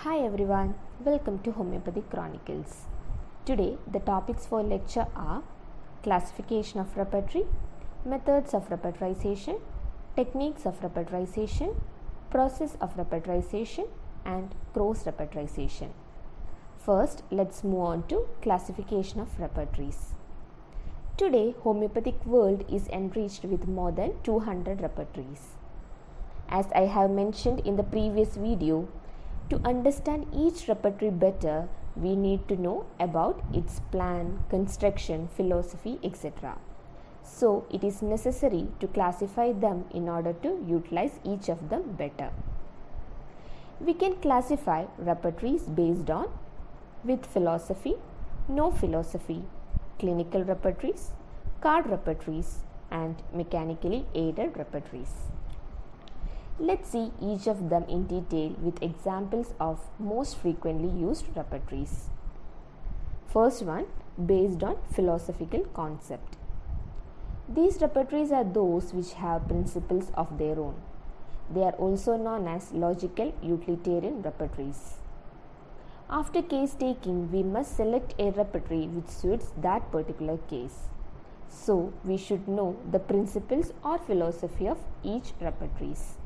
Hi everyone, welcome to Homeopathic Chronicles. Today the topics for lecture are classification of repertory, methods of repertorization, techniques of repertorization, process of repertorization and cross repertorization. First, let's move on to classification of repertories. Today, homeopathic world is enriched with more than 200 repertories. As I have mentioned in the previous video, to understand each repertory better, we need to know about its plan, construction, philosophy, etc. So, it is necessary to classify them in order to utilize each of them better. We can classify repertories based on with philosophy, no philosophy, clinical repertories, card repertories, and mechanically aided repertories. Let's see each of them in detail with examples of most frequently used repertories. First one, based on philosophical concept. These repertories are those which have principles of their own. They are also known as logical utilitarian repertories. After case taking, we must select a repertory which suits that particular case. So, we should know the principles or philosophy of each repertories.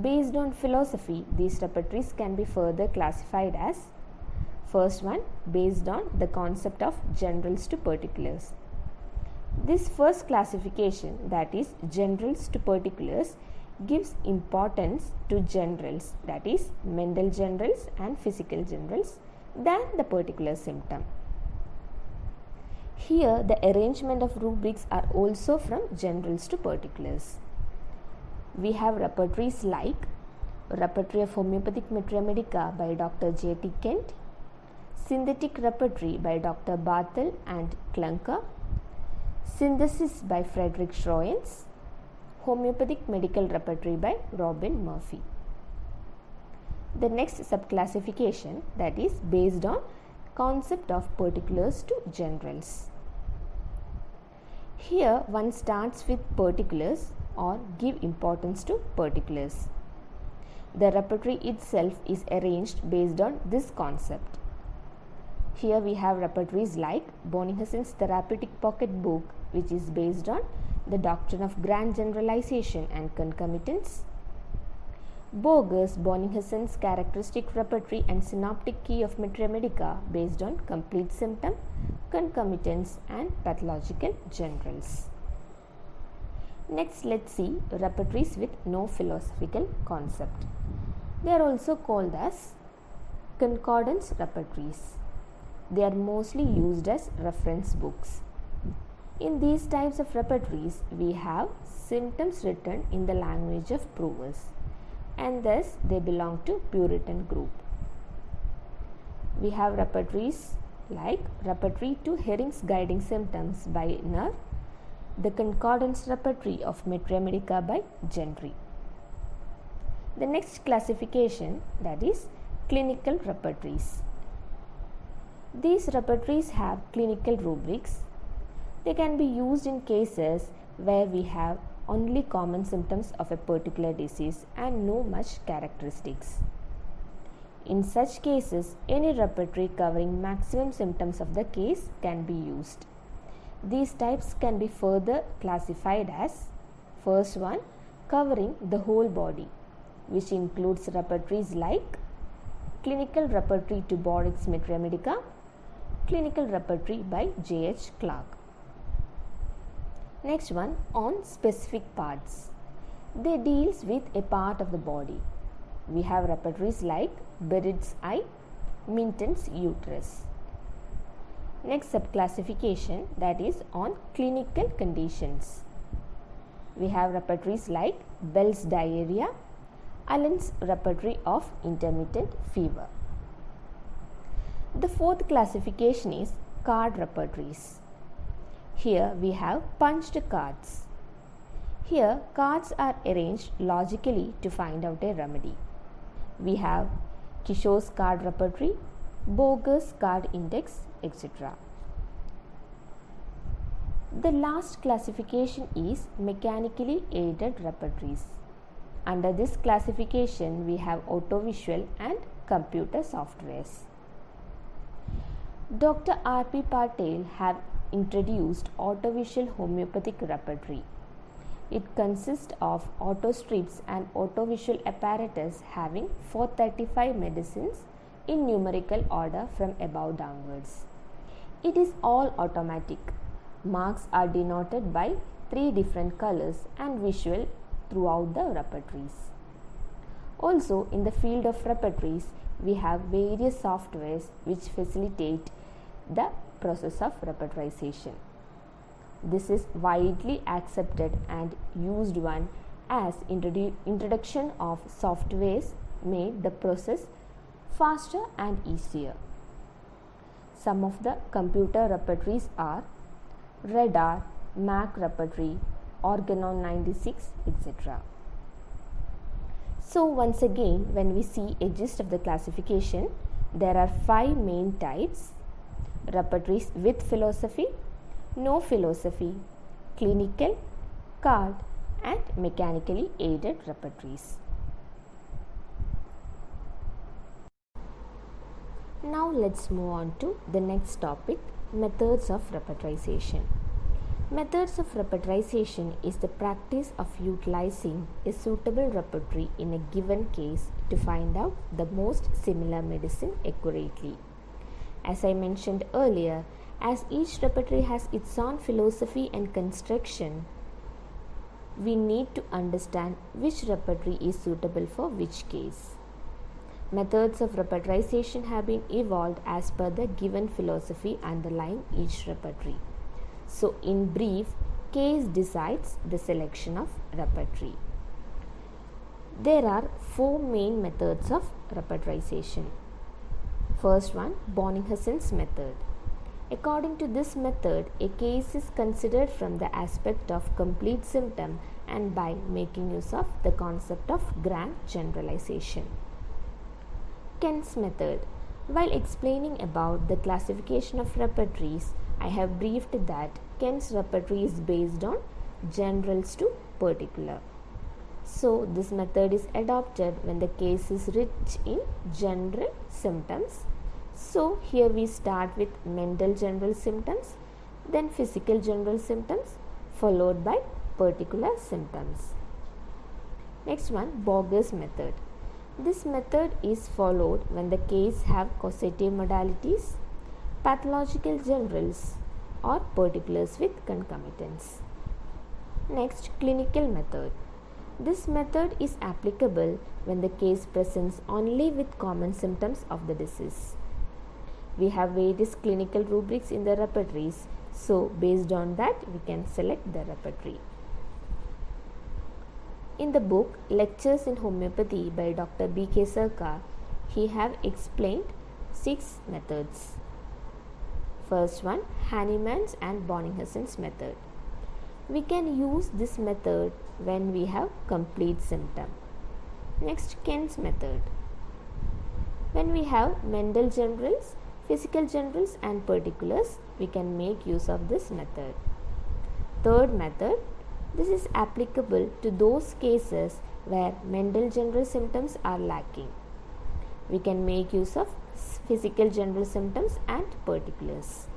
Based on philosophy, these repertories can be further classified as first one, based on the concept of generals to particulars. This first classification, that is generals to particulars, gives importance to generals, that is mental generals and physical generals, than the particular symptom. Here, the arrangement of rubrics are also from generals to particulars. We have repertories like Repertory of Homeopathic Materia Medica by Dr. J.T. Kent, Synthetic Repertory by Dr. Barthel and Klunker, Synthesis by Frederick Schroens, Homeopathic Medical Repertory by Robin Murphy. The next subclassification, that is based on concept of particulars to generals. Here one starts with particulars or give importance to particulars. The repertory itself is arranged based on this concept. Here we have repertories like Bonnighausen's Therapeutic Pocket Book, which is based on the doctrine of grand generalization and concomitance. Boger's Bonnighausen's Characteristic Repertory and Synoptic Key of Materia Medica, based on complete symptom, concomitance and pathological generals. Next, let's see repertories with no philosophical concept. They are also called as concordance repertories. They are mostly used as reference books. In these types of repertories, we have symptoms written in the language of provers, and thus they belong to Puritan group. We have repertories like Repertory to Herring's Guiding Symptoms by Nerve, the Concordance Repertory of Materia Medica by Gentry. The next classification, that is clinical repertories. These repertories have clinical rubrics. They can be used in cases where we have only common symptoms of a particular disease and no much characteristics. In such cases, any repertory covering maximum symptoms of the case can be used. These types can be further classified as first one, covering the whole body, which includes repertories like Clinical Repertory to Borwick's Materia Medica, Clinical Repertory by J.H. Clark. Next one, on specific parts. They deals with a part of the body. We have repertories like Berid's eye, Minton's uterus. Next subclassification, that is on clinical conditions. We have repertories like Bell's diarrhea, Allen's repertory of intermittent fever. The fourth classification is card repertories. Here we have punched cards. Here cards are arranged logically to find out a remedy. We have Kishore's card repertory, Boger's card index, etc. The last classification is mechanically aided repertories. Under this classification, we have autovisual and computer softwares. Dr. R.P. Patel have introduced autovisual homeopathic repertory. It consists of autostrips and autovisual apparatus having 435 medicines in numerical order from above downwards. It is all automatic. Marks are denoted by 3 different colors and visual throughout the repertories. Also, in the field of repertories, we have various softwares which facilitate the process of repertorization. This is widely accepted and used one as introduction of softwares made the process faster and easier. Some of the computer repertories are Radar, Mac repertory, Organon 96, etc. So once again, when we see a gist of the classification, there are 5 main types: repertories with philosophy, no philosophy, clinical, card, and mechanically aided repertories. Now let's move on to the next topic, methods of repertorization. Methods of repertorization is the practice of utilizing a suitable repertory in a given case to find out the most similar medicine accurately. As I mentioned earlier, as each repertory has its own philosophy and construction, we need to understand which repertory is suitable for which case. Methods of repertorization have been evolved as per the given philosophy underlying each repertory. So, in brief, case decides the selection of repertory. There are 4 main methods of repertorization. First one, Bonninghausen's method. According to this method, a case is considered from the aspect of complete symptom and by making use of the concept of grand generalization. Kent's method. While explaining about the classification of repertories, I have briefed that Kent's repertory is based on generals to particular. So, this method is adopted when the case is rich in general symptoms. So, here we start with mental general symptoms, then physical general symptoms, followed by particular symptoms. Next one, Borger's method. This method is followed when the case have causative modalities, pathological generals, or particulars with concomitants. Next, clinical method. This method is applicable when the case presents only with common symptoms of the disease. We have various clinical rubrics in the repertories, so based on that we can select the repertory. In the book Lectures in Homeopathy by Dr. B.K. Sarkar, he have explained 6 methods. First one, Hahnemann's and Bonninghausen's method. We can use this method when we have complete symptom. Next, Kent's method. When we have mental generals, physical generals and particulars, we can make use of this method. Third method, this is applicable to those cases where mental general symptoms are lacking. We can make use of physical general symptoms and particulars.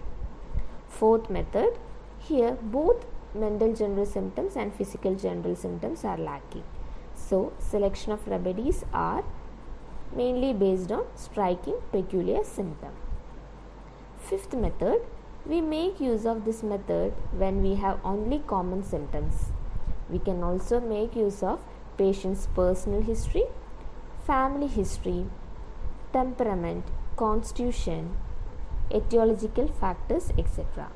Fourth method, here both mental general symptoms and physical general symptoms are lacking. So, selection of remedies are mainly based on striking peculiar symptom. Fifth method, we make use of this method when we have only common symptoms. We can also make use of patient's personal history, family history, temperament, constitution, etiological factors, etc.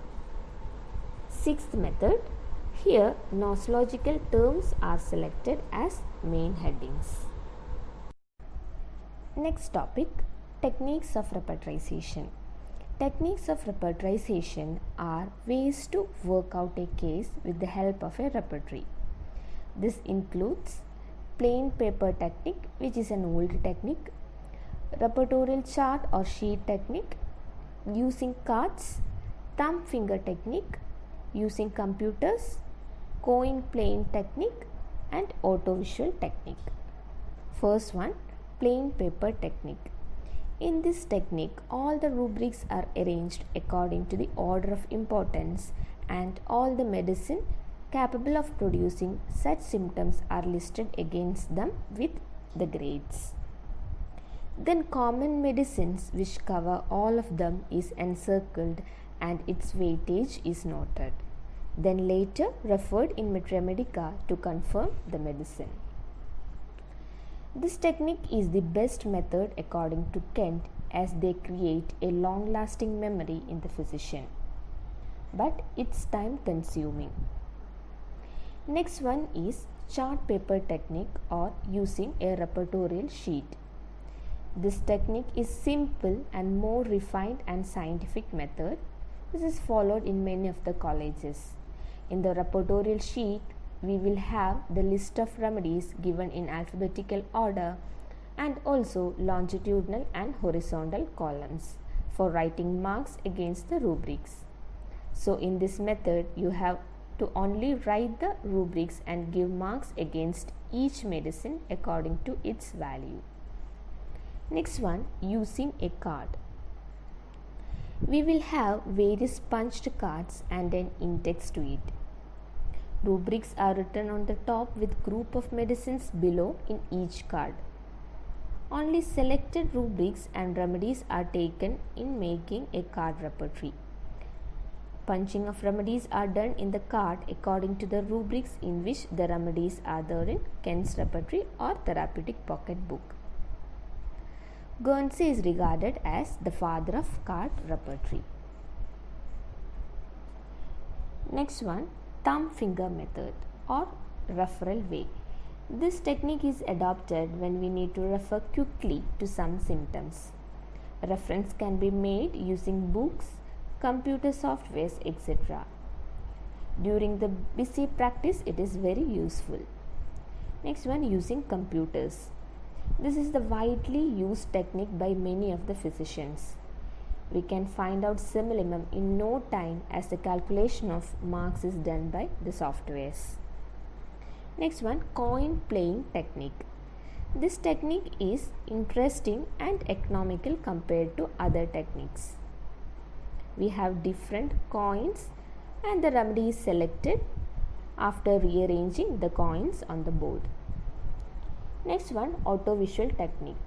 Sixth method, here nosological terms are selected as main headings. Next topic, techniques of repertorization. Techniques of repertorization are ways to work out a case with the help of a repertory. This includes plain paper technique, which is an old technique, repertorial chart or sheet technique, using cards, thumb finger technique, using computers, coin plane technique, and auto-visual technique. First one, plain paper technique. In this technique, all the rubrics are arranged according to the order of importance and all the medicine capable of producing such symptoms are listed against them with the grades. Then common medicines which cover all of them is encircled and its weightage is noted. Then later referred in Metromedica to confirm the medicine. This technique is the best method according to Kent as they create a long-lasting memory in the physician. But it's time consuming. Next one is chart paper technique or using a repertorial sheet. This technique is simple and more refined and scientific method. This is followed in many of the colleges. In the repertorial sheet, we will have the list of remedies given in alphabetical order and also longitudinal and horizontal columns for writing marks against the rubrics. So in this method, you have to only write the rubrics and give marks against each medicine according to its value. Next one, using a card. We will have various punched cards and an index to it. Rubrics are written on the top with group of medicines below in each card. Only selected rubrics and remedies are taken in making a card repertory. Punching of remedies are done in the card according to the rubrics in which the remedies are there in Kent's repertory or therapeutic pocket book. Guernsey is regarded as the father of card repertory. Next one, thumb finger method or referral way. This technique is adopted when we need to refer quickly to some symptoms. Reference can be made using books, computer softwares, etc. During the busy practice, it is very useful. Next one, using computers. This is the widely used technique by many of the physicians. We can find out simillimum in no time as the calculation of marks is done by the softwares. Next one, coin playing technique. This technique is interesting and economical compared to other techniques. We have different coins and the remedy is selected after rearranging the coins on the board. Next one, auto-visual technique.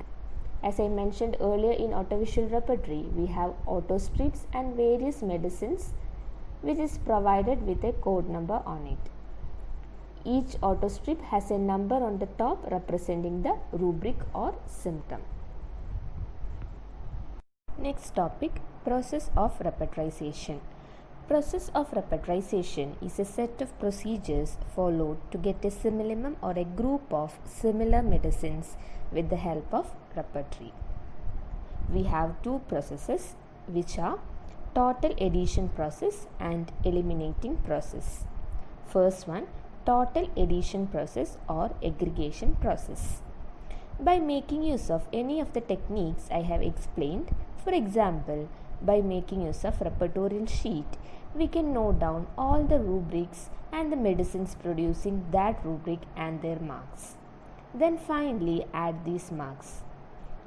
As I mentioned earlier, in auto-visual repertory, we have auto strips and various medicines which is provided with a code number on it. Each auto strip has a number on the top representing the rubric or symptom. Next topic, process of repertorization. Process of repertorization is a set of procedures followed to get a simillimum or a group of similar medicines with the help of repertory. We have two processes which are total addition process and eliminating process. First one, total addition process or aggregation process. By making use of any of the techniques I have explained, for example, by making use of repertorial sheet, we can note down all the rubrics and the medicines producing that rubric and their marks. Then finally add these marks.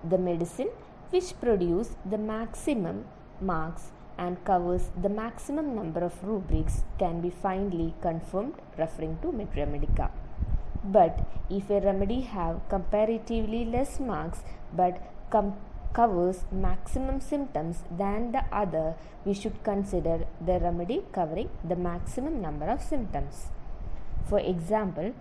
The medicine which produce the maximum marks and covers the maximum number of rubrics can be finally confirmed referring to Metromedica. But if a remedy have comparatively less marks but covers maximum symptoms than the other, we should consider the remedy covering the maximum number of symptoms. For example,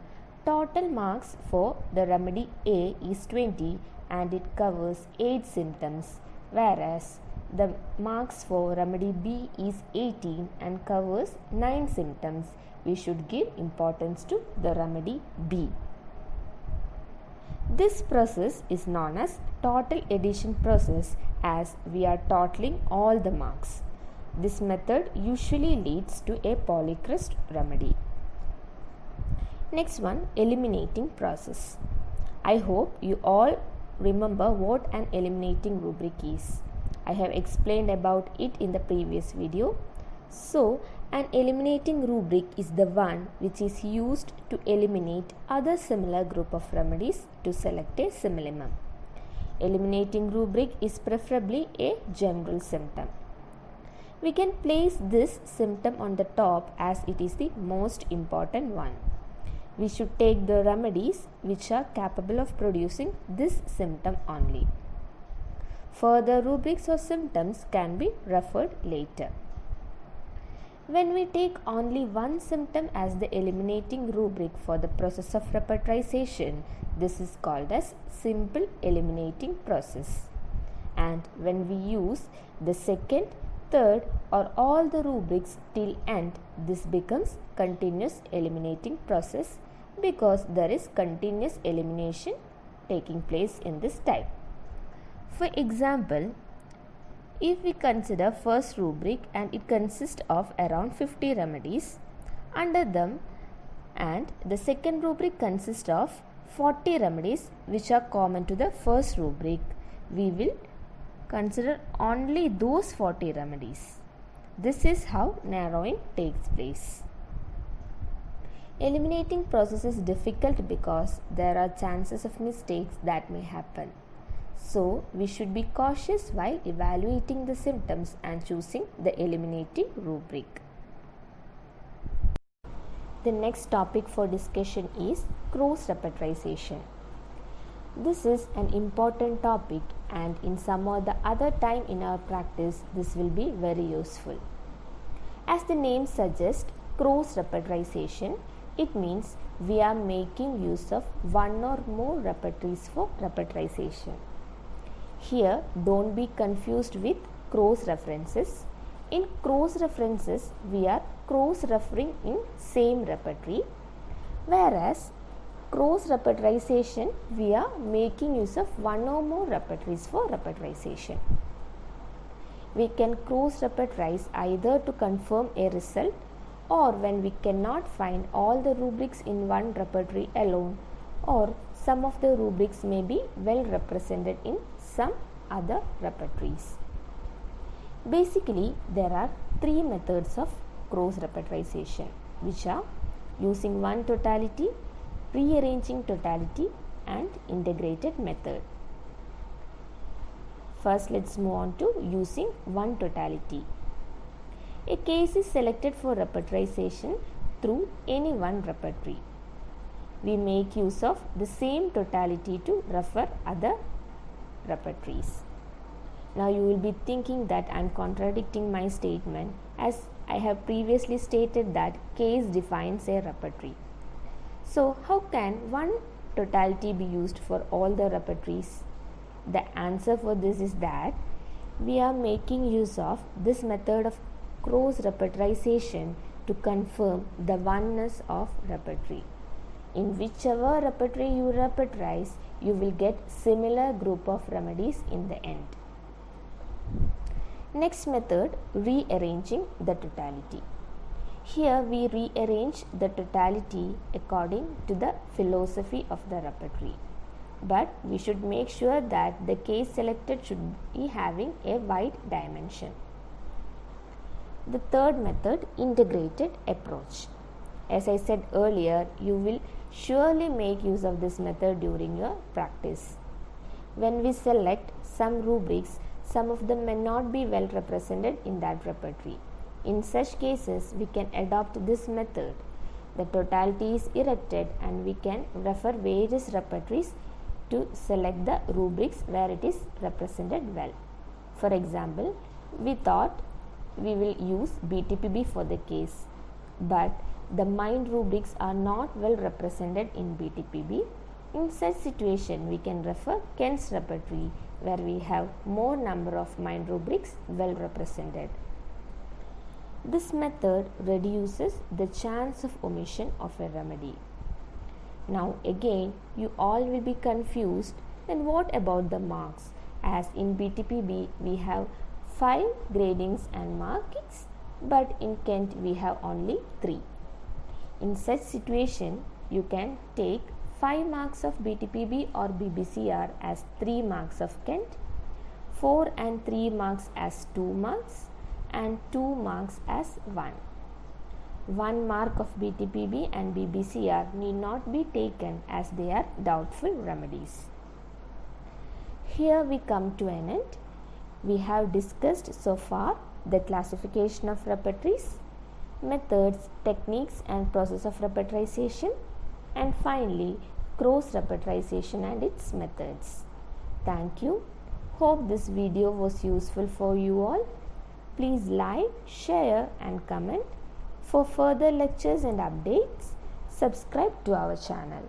total marks for the remedy A is 20 and it covers 8 symptoms, whereas the marks for remedy B is 18 and covers 9 symptoms. We should give importance to the remedy B. This process is known as total addition process as we are totaling all the marks. This method usually leads to a polycrest remedy. Next one, eliminating process. I hope you all remember what an eliminating rubric is. I have explained about it in the previous video. So, An eliminating rubric is the one which is used to eliminate other similar group of remedies to select a synonymum. Eliminating rubric is preferably a general symptom. We can place this symptom on the top as it is the most important one. We should take the remedies which are capable of producing this symptom only. Further rubrics or symptoms can be referred later. When we take only one symptom as the eliminating rubric for the process of repertorization, this is called as simple eliminating process. And when we use the second, third or all the rubrics till end, this becomes continuous eliminating process because there is continuous elimination taking place in this type. For example, if we consider first rubric and it consists of around 50 remedies under them, and the second rubric consists of 40 remedies which are common to the first rubric, we will consider only those 40 remedies. This is how narrowing takes place. Eliminating process is difficult because there are chances of mistakes that may happen. So, we should be cautious while evaluating the symptoms and choosing the eliminating rubric. The next topic for discussion is cross repertorization. This is an important topic, and in some or the other time in our practice, this will be very useful. As the name suggests, cross repertorization, it means we are making use of one or more repertories for repertorization. Here, don't be confused with cross references. In cross references, we are cross referring in same repertory, whereas cross repertorization, we are making use of one or more repertories for repertorization. We can cross repertorize either to confirm a result or when we cannot find all the rubrics in one repertory alone, or some of the rubrics may be well represented in some other repertories. Basically, there are three methods of cross repertorization, which are using one totality, rearranging totality, and integrated method. First, let's move on to using one totality. A case is selected for repertorization through any one repertory. We make use of the same totality to refer other repertories. Now you will be thinking that I am contradicting my statement, as I have previously stated that case defines a repertory. So how can one totality be used for all the repertories? The answer for this is that we are making use of this method of cross repertorization to confirm the oneness of repertory. In whichever repertory you repertorize, you will get similar group of remedies in the end. Next method, rearranging the totality. Here we rearrange the totality according to the philosophy of the repertory. But we should make sure that the case selected should be having a wide dimension. The third method, integrated approach. As I said earlier, you will surely make use of this method during your practice. When we select some rubrics, some of them may not be well represented in that repertory. In such cases, we can adopt this method. The totality is erected and we can refer various repertories to select the rubrics where it is represented well. For example, we thought we will use BTPB for the case, but the mind rubrics are not well represented in BTPB. In such situation, we can refer Kent's repertory where we have more number of mind rubrics well represented. This method reduces the chance of omission of a remedy. Now again, you all will be confused, then what about the marks? As in BTPB, we have 5 gradings and markings, but in Kent we have only 3. In such situation, you can take 5 marks of BTPB or BBCR as 3 marks of Kent, 4 and 3 marks as 2 marks, and 2 marks as 1. 1 mark of BTPB and BBCR need not be taken as they are doubtful remedies. Here we come to an end. We have discussed so far the classification of repertories, methods, techniques and process of repertorization, and finally cross repertorization and its methods. Thank you. Hope this video was useful for you all. Please like, share and comment. For further lectures and updates, subscribe to our channel.